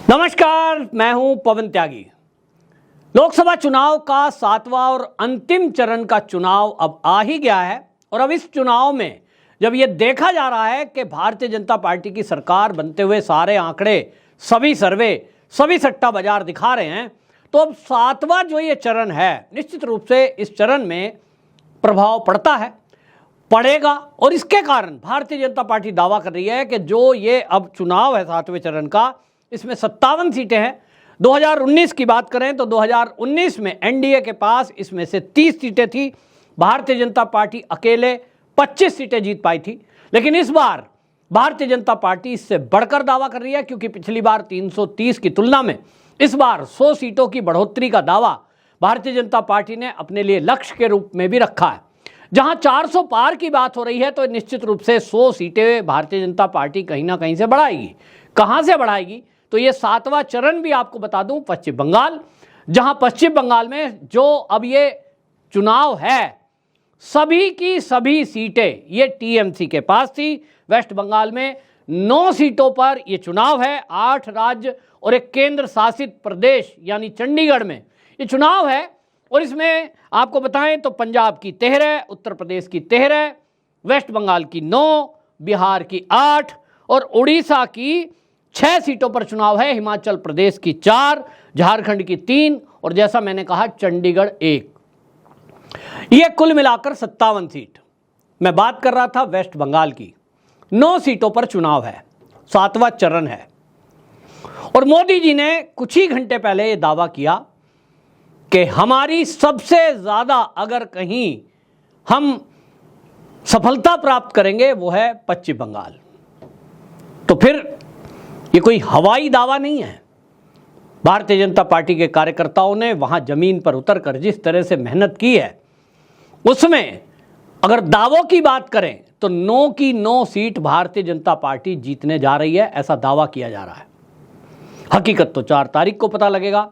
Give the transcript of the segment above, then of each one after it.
नमस्कार, मैं हूं पवन त्यागी। लोकसभा चुनाव का 7वां और अंतिम चरण का चुनाव अब आ ही गया है और अब इस चुनाव में जब यह देखा जा रहा है कि भारतीय जनता पार्टी की सरकार बनते हुए सारे आंकड़े, सभी सर्वे, सभी सट्टा बाजार दिखा रहे हैं, तो अब 7वां जो ये चरण है, निश्चित रूप से इस चरण में प्रभाव पड़ेगा और इसके कारण भारतीय जनता पार्टी दावा कर रही है कि जो ये अब चुनाव है 7वें चरण का, इसमें 57 सीटें हैं। 2019 की बात करें तो 2019 में एनडीए के पास इसमें से 30 सीटें थी। भारतीय जनता पार्टी अकेले 25 सीटें जीत पाई थी। लेकिन इस बार भारतीय जनता पार्टी इससे बढ़कर दावा कर रही है, क्योंकि पिछली बार 330 की तुलना में इस बार 100 सीटों की बढ़ोतरी का दावा भारतीय जनता पार्टी ने अपने लिए लक्ष्य के रूप में भी रखा है। जहां 400 पार की बात हो रही है, तो निश्चित रूप से 100 सीटें भारतीय जनता पार्टी कहीं ना कहीं से बढ़ाएगी। कहां से बढ़ाएगी? तो ये 7वां चरण भी आपको बता दूं, पश्चिम बंगाल, जहां पश्चिम बंगाल में जो अब ये चुनाव है, सभी की सभी सीटें ये टीएमसी के पास थी। वेस्ट बंगाल में 9 सीटों पर ये चुनाव है। 8 राज्य और एक केंद्र शासित प्रदेश यानी चंडीगढ़ में ये चुनाव है। और इसमें आपको बताएं तो पंजाब की 13, उत्तर प्रदेश की 13, वेस्ट बंगाल की 9, बिहार की 8 और उड़ीसा की 6 सीटों पर चुनाव है। हिमाचल प्रदेश की 4, झारखंड की 3 और जैसा मैंने कहा चंडीगढ़ 1। यह कुल मिलाकर 57 सीट। मैं बात कर रहा था वेस्ट बंगाल की। 9 सीटों पर चुनाव है, 7वां चरण है। और मोदी जी ने कुछ ही घंटे पहले यह दावा किया कि हमारी सबसे ज्यादा अगर कहीं हम सफलता प्राप्त करेंगे वो है पश्चिम बंगाल। तो फिर ये कोई हवाई दावा नहीं है। भारतीय जनता पार्टी के कार्यकर्ताओं ने वहां जमीन पर उतरकर जिस तरह से मेहनत की है, उसमें अगर दावों की बात करें तो 9 की 9 सीट भारतीय जनता पार्टी जीतने जा रही है, ऐसा दावा किया जा रहा है। हकीकत तो 4 तारीख को पता लगेगा,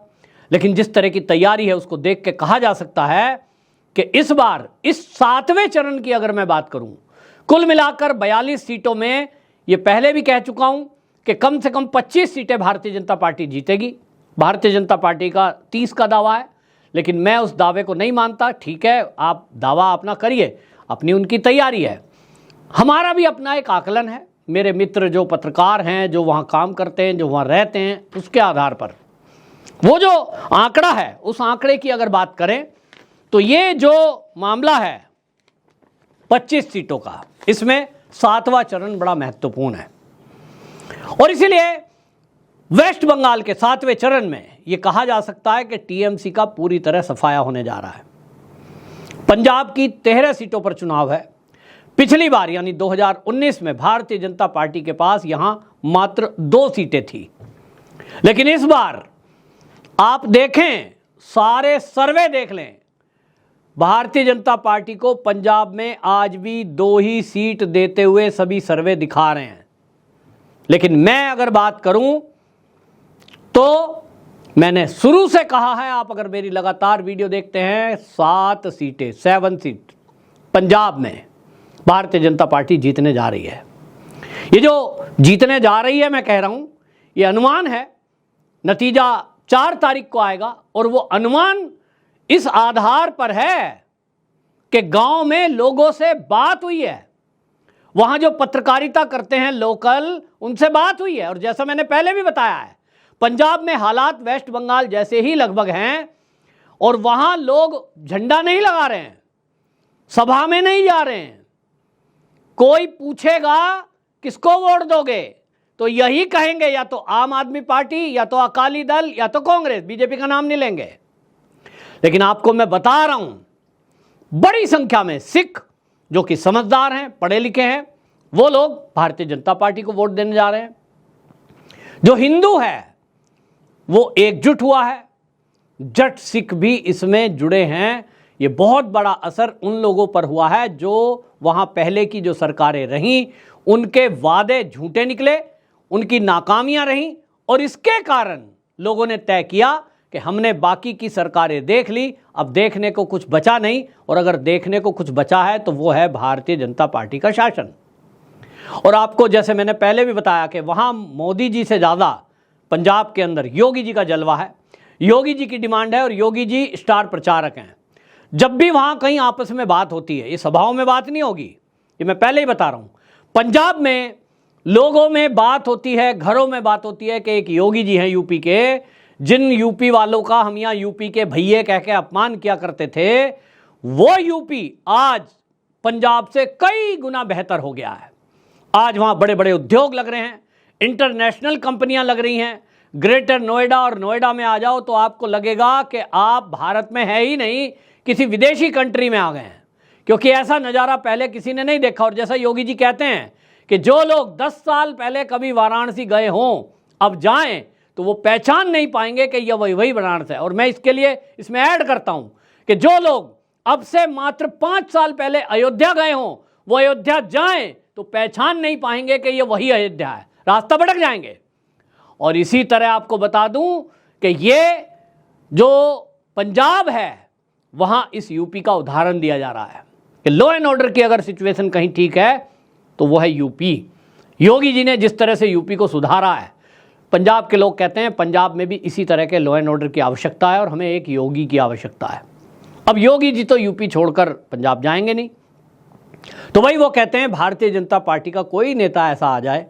लेकिन जिस तरह की तैयारी है उसको देख के कहा जा सकता है कि इस बार इस 7वें चरण की अगर मैं बात करूं, कुल मिलाकर 42 सीटों में, ये पहले भी कह चुका हूं कि कम से कम 25 सीटें भारतीय जनता पार्टी जीतेगी। भारतीय जनता पार्टी का 30 का दावा है, लेकिन मैं उस दावे को नहीं मानता। ठीक है, आप दावा अपना करिए, अपनी उनकी तैयारी है, हमारा भी अपना एक आकलन है। मेरे मित्र जो पत्रकार हैं, जो वहाँ काम करते हैं, जो वहाँ रहते हैं, उसके आधार पर वो जो आंकड़ा है, उस आंकड़े की अगर बात करें तो ये जो मामला है 25 सीटों का, इसमें 7वां चरण बड़ा महत्वपूर्ण है। और इसीलिए वेस्ट बंगाल के 7वें चरण में यह कहा जा सकता है कि टीएमसी का पूरी तरह सफाया होने जा रहा है। पंजाब की 13 सीटों पर चुनाव है। पिछली बार यानी 2019 में भारतीय जनता पार्टी के पास यहां मात्र 2 सीटें थी। लेकिन इस बार आप देखें, सारे सर्वे देख लें, भारतीय जनता पार्टी को पंजाब में आज भी 2 ही सीट देते हुए सभी सर्वे दिखा रहे हैं। लेकिन मैं अगर बात करूं तो मैंने शुरू से कहा है, आप अगर मेरी लगातार वीडियो देखते हैं, 7 सीटें, 7 सीट पंजाब में भारतीय जनता पार्टी जीतने जा रही है। ये जो जीतने जा रही है, मैं कह रहा हूं, ये अनुमान है। नतीजा 4 तारीख को आएगा और वो अनुमान इस आधार पर है कि गांव में लोगों से बात हुई है, वहां जो पत्रकारिता करते हैं लोकल, उनसे बात हुई है। और जैसा मैंने पहले भी बताया है, पंजाब में हालात वेस्ट बंगाल जैसे ही लगभग हैं और वहां लोग झंडा नहीं लगा रहे हैं, सभा में नहीं जा रहे हैं। कोई पूछेगा किसको वोट दोगे, तो यही कहेंगे या तो आम आदमी पार्टी, या तो अकाली दल, या तो कांग्रेस, बीजेपी का नाम नहीं लेंगे। लेकिन आपको मैं बता रहा हूं, बड़ी संख्या में सिख जो कि समझदार हैं, पढ़े लिखे हैं, वो लोग भारतीय जनता पार्टी को वोट देने जा रहे हैं। जो हिंदू है वो एकजुट हुआ है, जट सिख भी इसमें जुड़े हैं। ये बहुत बड़ा असर उन लोगों पर हुआ है जो वहां पहले की जो सरकारें रहीं, उनके वादे झूठे निकले, उनकी नाकामियां रहीं और इसके कारण लोगों ने तय किया कि हमने बाकी की सरकारें देख ली, अब देखने को कुछ बचा नहीं। और अगर देखने को कुछ बचा है तो वो है भारतीय जनता पार्टी का शासन। और आपको जैसे मैंने पहले भी बताया कि वहां मोदी जी से ज़्यादा पंजाब के अंदर योगी जी का जलवा है, योगी जी की डिमांड है और योगी जी स्टार प्रचारक हैं। जब भी वहाँ कहीं आपस में बात होती है, ये सभाओं में बात नहीं होगी, ये मैं पहले ही बता रहा हूँ, पंजाब में लोगों में बात होती है, घरों में बात होती है कि एक योगी जी हैं यूपी के, जिन यूपी वालों का हम यहाँ यूपी के भैये कह के अपमान किया करते थे, वो यूपी आज पंजाब से कई गुना बेहतर हो गया है। आज वहाँ बड़े बड़े उद्योग लग रहे हैं, इंटरनेशनल कंपनियां लग रही हैं। ग्रेटर नोएडा और नोएडा में आ जाओ तो आपको लगेगा कि आप भारत में है ही नहीं, किसी विदेशी कंट्री में आ गए हैं, क्योंकि ऐसा नज़ारा पहले किसी ने नहीं देखा। और जैसा योगी जी कहते हैं कि जो लोग 10 साल पहले कभी वाराणसी गए हों, अब जाएं तो वो पहचान नहीं पाएंगे कि यह वही वाराणसी है। और मैं इसके लिए इसमें ऐड करता हूं कि जो लोग अब से मात्र 5 साल पहले अयोध्या गए हों, वो अयोध्या जाएं तो पहचान नहीं पाएंगे कि यह वही अयोध्या है, रास्ता भटक जाएंगे। और इसी तरह आपको बता दूं कि ये जो पंजाब है, वहां इस यूपी का उदाहरण दिया जा रहा है कि लॉ एंड ऑर्डर की अगर सिचुएशन कहीं ठीक है तो वो है यूपी। योगी जी ने जिस तरह से यूपी को सुधारा है, पंजाब के लोग कहते हैं पंजाब में भी इसी तरह के लॉ एंड ऑर्डर की आवश्यकता है और हमें एक योगी की आवश्यकता है। अब योगी जी तो यूपी छोड़कर पंजाब जाएंगे नहीं, तो वही वो कहते हैं भारतीय जनता पार्टी का कोई नेता ऐसा आ जाए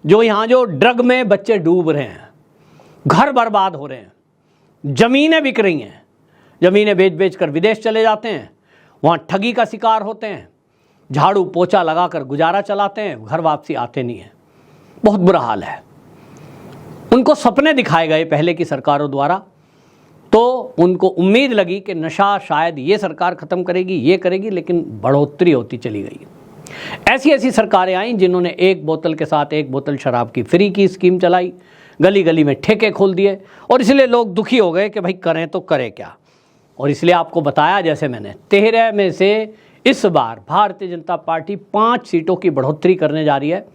जो यहाँ जो ड्रग में बच्चे डूब रहे हैं, घर बर्बाद हो रहे हैं, ज़मीनें बिक रही हैं, ज़मीनें बेच बेच कर विदेश चले जाते हैं, वहाँ ठगी का शिकार होते हैं, झाड़ू पोछा लगाकर गुजारा चलाते हैं, घर वापसी आते नहीं हैं। बहुत बुरा हाल है। उनको सपने दिखाए गए पहले की सरकारों द्वारा, तो उनको उम्मीद लगी कि नशा शायद ये सरकार ख़त्म करेगी, ये करेगी, लेकिन बढ़ोतरी होती चली गई। ऐसी ऐसी सरकारें आईं जिन्होंने एक बोतल के साथ एक बोतल शराब की फ्री की स्कीम चलाई, गली गली में ठेके खोल दिए, और इसलिए लोग दुखी हो गए कि भाई करें तो करें क्या। और इसलिए आपको बताया, जैसे मैंने 13 में से इस बार भारतीय जनता पार्टी 5 सीटों की बढ़ोतरी करने जा रही है।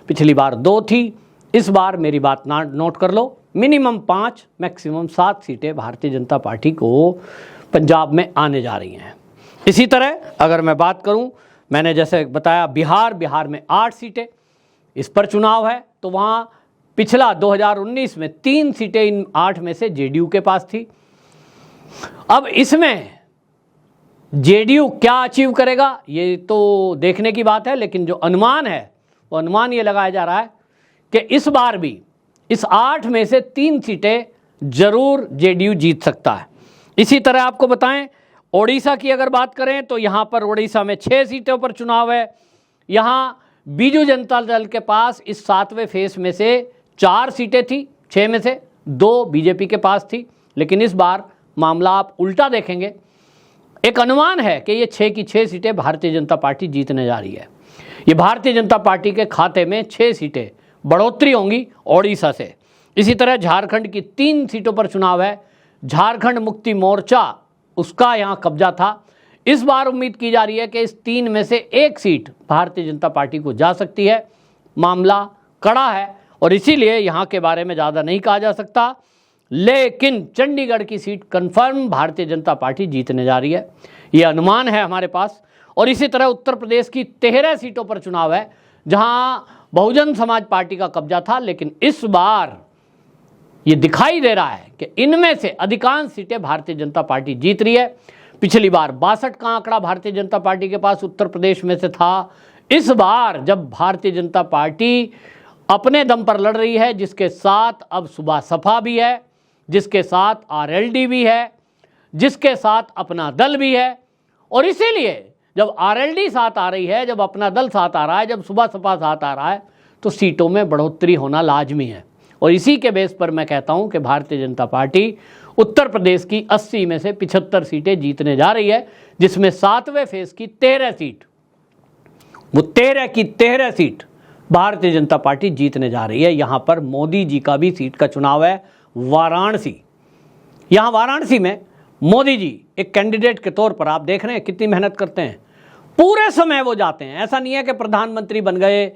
पिछली बार 2 थी, इस बार मेरी बात नोट कर लो, मिनिमम 5 मैक्सिमम 7 सीटें भारतीय जनता पार्टी को पंजाब में आने जा रही हैं। इसी तरह अगर मैं बात करूं, मैंने जैसे बताया बिहार में 8 सीटें, इस पर चुनाव है, तो वहाँ पिछला 2019 में 3 सीटें इन 8 में से जेडीयू के पास थी। अब इसमें जेडीयू क्या अचीव करेगा ये तो देखने की बात है, लेकिन जो अनुमान है वो अनुमान ये लगाया जा रहा है कि इस बार भी इस 8 में से 3 सीटें जरूर जेडीयू जीत सकता है। इसी तरह आपको बताएं, ओडिशा की अगर बात करें तो यहाँ पर ओडिशा में 6 सीटों पर चुनाव है। यहाँ बीजू जनता दल के पास इस 7वें फेज में से 4 सीटें थी, 6 में से 2 बीजेपी के पास थी, लेकिन इस बार मामला आप उल्टा देखेंगे। एक अनुमान है कि ये 6 की 6 सीटें भारतीय जनता पार्टी जीतने जा रही है। ये भारतीय जनता पार्टी के खाते में 6 सीटें बढ़ोतरी होंगी ओडिशा से। इसी तरह झारखंड की 3 सीटों पर चुनाव है। झारखंड मुक्ति मोर्चा, उसका यहाँ कब्जा था। इस बार उम्मीद की जा रही है कि इस 3 में से 1 सीट भारतीय जनता पार्टी को जा सकती है। मामला कड़ा है और इसीलिए यहाँ के बारे में ज़्यादा नहीं कहा जा सकता, लेकिन चंडीगढ़ की seat confirm Bharatiya Janata party जीतने जा रही है, ये अनुमान है हमारे पास। और इसी तरह उत्तर प्रदेश की 13 सीटों पर चुनाव है, जहाँ बहुजन समाज पार्टी का कब्जा था, लेकिन इस बार ये दिखाई दे रहा है कि इनमें से अधिकांश सीटें भारतीय जनता पार्टी जीत रही है। पिछली बार 62 का आंकड़ा भारतीय जनता पार्टी के पास उत्तर प्रदेश में से था। इस बार जब भारतीय जनता पार्टी अपने दम पर लड़ रही है, जिसके साथ अब सुबह सपा भी है, जिसके साथ आरएलडी भी है, जिसके साथ अपना दल भी है, और इसीलिए जब आरएलडी साथ आ रही है, जब अपना दल साथ आ रहा है, जब सुबह सपा साथ आ रहा है, तो सीटों में बढ़ोतरी होना लाजमी है। और इसी के बेस पर मैं कहता हूं कि भारतीय जनता पार्टी उत्तर प्रदेश की 80 में से 75 सीटें जीतने जा रही है, जिसमें 7वें फेज की 13 सीट, वो 13 की 13 सीट भारतीय जनता पार्टी जीतने जा रही है। यहां पर मोदी जी का भी सीट का चुनाव है, वाराणसी। यहां वाराणसी में मोदी जी एक कैंडिडेट के तौर पर आप देख रहे हैं कितनी मेहनत करते हैं। पूरे समय वो जाते हैं, ऐसा नहीं है कि प्रधानमंत्री बन गए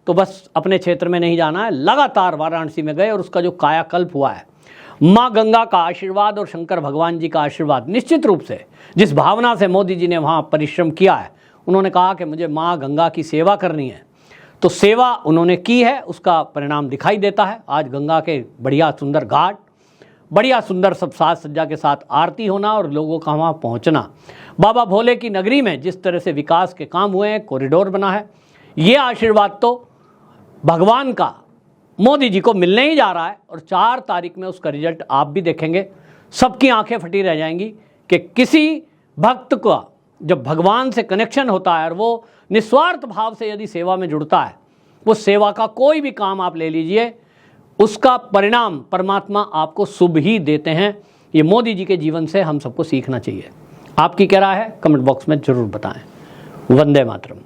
तो बस अपने क्षेत्र में नहीं जाना है, लगातार वाराणसी में गए और उसका जो कायाकल्प हुआ है, माँ गंगा का आशीर्वाद और शंकर भगवान जी का आशीर्वाद, निश्चित रूप से जिस भावना से मोदी जी ने वहाँ परिश्रम किया है, उन्होंने कहा कि मुझे माँ गंगा की सेवा करनी है, तो सेवा उन्होंने की है, उसका परिणाम दिखाई देता है। आज गंगा के बढ़िया सुंदर घाट, बढ़िया सुंदर सब साज सज्जा के साथ आरती होना और लोगों का वहाँ पहुँचना, बाबा भोले की नगरी में जिस तरह से विकास के काम हुए हैं, कॉरिडोर बना है, ये आशीर्वाद तो भगवान का मोदी जी को मिलने ही जा रहा है। और 4 तारीख में उसका रिजल्ट आप भी देखेंगे, सबकी आंखें फटी रह जाएंगी कि किसी भक्त का जब भगवान से कनेक्शन होता है और वो निस्वार्थ भाव से यदि सेवा में जुड़ता है, वो सेवा का कोई भी काम आप ले लीजिए, उसका परिणाम परमात्मा आपको शुभ ही देते हैं। ये मोदी जी के जीवन से हम सबको सीखना चाहिए। आपकी क्या राय है, कमेंट बॉक्स में जरूर बताएं। वंदे मातरम।